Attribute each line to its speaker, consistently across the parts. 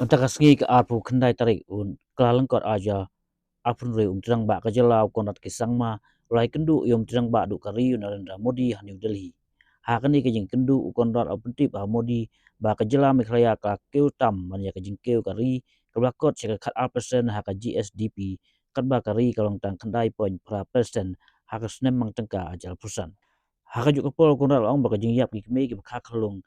Speaker 1: Antara sengi ke arpu kendai tarik un kelalengkot aja apun re terang ba kajelau konat kisang ma ulai kendu terang ba du kari Narendra Modi ha New Delhi. Ha kani ke jing kendu konrat apentip ha Modi ba kajela mikraya ka keu tam man ya ke jing keu kari kelakot seka kat persen ha ka GSDP kat ba kari kalong tang kendai point pra persen ha ka snem mang tengka ajal pusan. Ha ka juk pol konrat ong ba ka jing yap ki kme ki ba kalung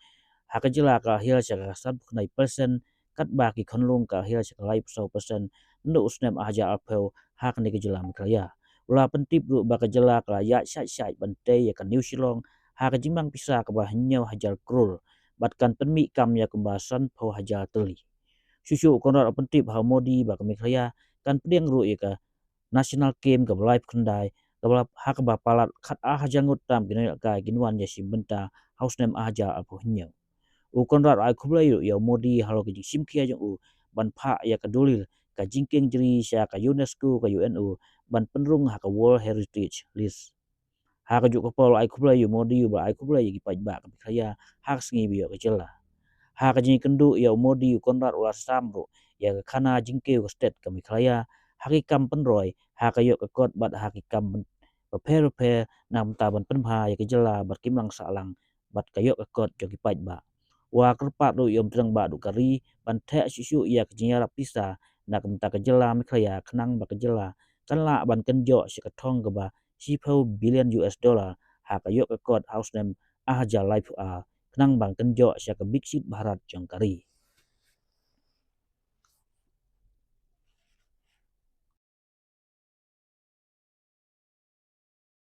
Speaker 1: ha ka jela ka hil seka sab kendai persen kat ba ki konlung ka hil seka lai persen ndu usnem aja apel hak ni ke jelam kaya ula pentip ru ba ke jela ka ya syai bante ya kan New Shillong ha ke jimbang pisa ke bah nyau hajar krul batkan penmi kam ya kembasan pau hajar teli susu konor pentip ha Modi ba ke kaya kan pedeng ru ya ka national game ke live kendai ke hak ba palat khat a hajangut tam gine ka ginwan ya simbenta house name aja apu nyau u konrat ai kublai ya Modi halo ke simkia jong u ban pha ya kadulil ka jingking jeri sya ka UNESCO ka UNO ban penrung ha ka World Heritage List ha ka juk pol ai kublai ya Modi ba ai kublai ya paj ba ka kaya hak sngi bi ka jela ha ka jing kendu ya Modi konrat ula samro ya ka khana jingke ka state ka kaya hakikam penroi ha ka yok ka kot bat hakikam repair nam taban penha ya ka jela bat kimlang salang bat ka yok ka kot jogi paj ba wa kerpat do yom treng ba du kari ban the susu ya kjinya pisa nak menta ke jela mikhaya khnang ba ke jela kan la ban kenjo si kathong ke ba $10 billion ha ka yok ka kot house name a ja life a khnang bang kenjo si ka big shit bharat jong kari